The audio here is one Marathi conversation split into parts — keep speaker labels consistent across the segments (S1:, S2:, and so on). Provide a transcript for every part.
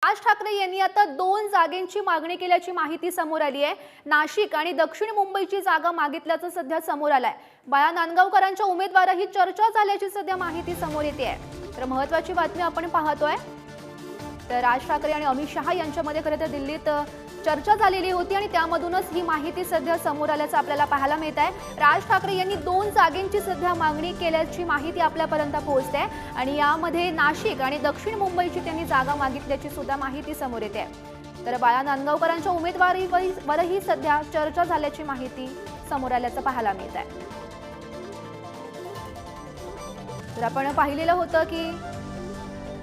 S1: राज ठाकरे यांनी आता 2 जागांची मागणी केल्याची माहिती समोर आली आहे। नाशिक आणि दक्षिण मुंबईची जागा मागितल्याचं सध्या समोर आलंय। बाळा नांदगावकरांच्या उमेदवाराही चर्चा झाल्याची सध्या माहिती समोर येते आहे। तर महत्त्वाची बातमी आपण पाहतोय। तर राज ठाकरे आणि अमित शहा यांच्यामध्ये खरं तर दिल्लीत चर्चा झालेली होती आणि त्यामधूनच ही माहिती सध्या समोर आल्याचं आपल्याला पाहायला मिळत आहे। राज ठाकरे यांनी 2 जागांची सध्या मागणी केल्याची माहिती आपल्यापर्यंत पोहोचते आहे आणि यामध्ये नाशिक आणि दक्षिण मुंबईची त्यांनी जागा मागितल्याची सुद्धा माहिती समोर येते आहे। तर बाळा नांदगावकरांच्या उमेदवारीवरही सध्या चर्चा झाल्याची माहिती समोर आल्याचं पाहायला मिळत आहे। तर आपण पाहिलेलं होतं की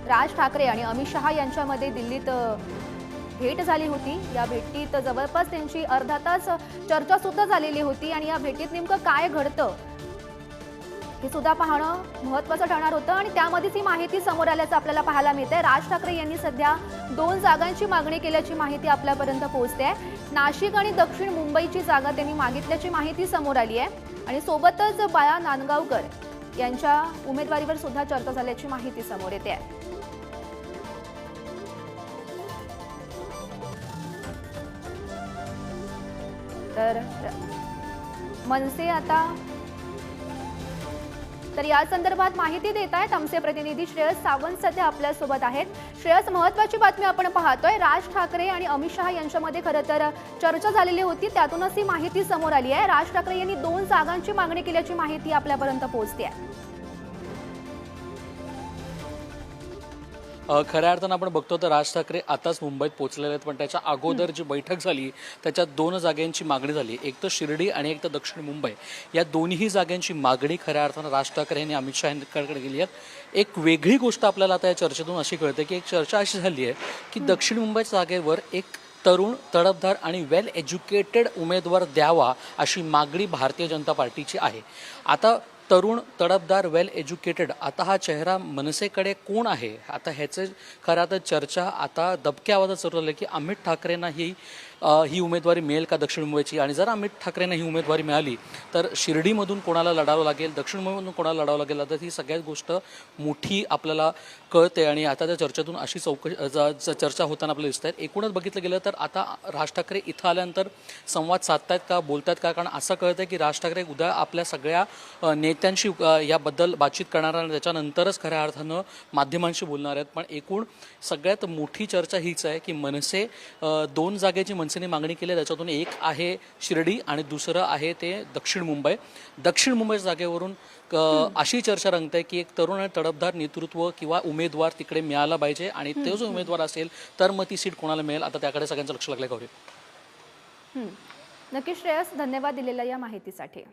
S1: राज ठाकरे आणि अमित शहा यांच्यामध्ये दिल्लीत भेट झाली होती। या भेटीत जवळपास त्यांची अर्धा तास चर्चा सुद्धा झालेली होती आणि या भेटीत नेमकं काय घडतं हे सुद्धा पाहणं महत्त्वाचं ठरणार होतं आणि त्यामध्येच ही माहिती समोर आल्याचं आपल्याला पाहायला मिळतंय। राज ठाकरे यांनी सध्या 2 जागांची मागणी केल्याची माहिती आपल्यापर्यंत पोहोचते आहे। नाशिक आणि दक्षिण मुंबईची जागा त्यांनी मागितल्याची माहिती समोर आली आहे आणि सोबतच बाळा नांदगावकर यांच्या उमेदवारीवर सुद्धा चर्चा झाल्याची माहिती समोर येते आहे। तर मनसे आता तर या संदर्भात माहिती देत आहेत आमचे प्रतिनिधी श्रेयस सावंत सध्या आपल्या सोबत आहेत। श्रेयस, महत्त्वाची बातमी आपण पाहतोय। राज ठाकरे आणि अमित शहा यांच्यामध्ये खरं तर चर्चा झालेली होती, त्यातूनच ही माहिती समोर आली आहे। राज ठाकरे यांनी 2 जागांची मागणी केल्याची माहिती आपल्यापर्यंत पोहोचते आहे।
S2: खऱ्या अर्थानं आपण बघतो तर राज ठाकरे आताच मुंबईत पोहोचलेले आहेत, पण त्याच्या अगोदर जी बैठक झाली त्याच्यात 2 जागांची मागणी झाली, एक तर शिर्डी आणि एक तर दक्षिण मुंबई। या दोन्ही जागांची मागणी खऱ्या अर्थानं राज ठाकरे यांनी अमित शहा यांच्याकडे केली आहे। एक वेगळी गोष्ट आपल्याला आता या चर्चेतून अशी कळते की एक चर्चा अशी झाली आहे की दक्षिण मुंबईच्या जागेवर एक तरुण, तडफदार आणि वेल एज्युकेटेड उमेदवार द्यावा अशी मागणी भारतीय जनता पार्टीची आहे। आता तरुण, तडफदार, वेल एज्युकेटेड, आता हा चेहरा मनसेकडे कोण आहे? आता ह्याचे खरं आता चर्चा आता दबक्या आवाजात सुरू झाली की अमित ठाकरेंना ही उमेदवारी मिळेल का दक्षिण मुंबईची, आणि जर अमित ठाकरेंना ही उमेदवारी मिळाली तर शिर्डीमधून कोणाला लढावं लागेल, दक्षिण मुंबईमधून कोणाला लढावं लागेल, आता ही सगळ्यात गोष्ट मोठी आपल्याला कळते आणि आता त्या चर्चेतून अशी चर्चा होताना आपल्याला दिसत आहेत। एकूणच बघितलं गेलं तर आता राज ठाकरे इथं आल्यानंतर संवाद साधतायत का, बोलतायत का? कारण असं कळतं की राज ठाकरे उद्या आपल्या सगळ्या नेत्यांशी याबद्दल बातचीत करणार आणि त्याच्यानंतरच खऱ्या अर्थानं माध्यमांशी बोलणार आहेत। पण एकूण सगळ्यात मोठी चर्चा हीच आहे की मनसे 2 जागेची मनसेने मागणी केली, त्याच्यातून एक आहे शिर्डी आणि दुसरं आहे ते दक्षिण मुंबई। दक्षिण मुंबई जागेवरून अशी चर्चा रंगते की एक तरुण आणि तडफदार नेतृत्व किंवा उमेदवार तिकडे मिळाला पाहिजे आणि तो जो उमेदवार असेल तर मग ती सीट कोणाला मिळेल, आता त्याकडे सगळ्यांचं लक्ष लागलं गौरी।
S1: नक्की श्रेयस, धन्यवाद दिलेल्या या माहितीसाठी।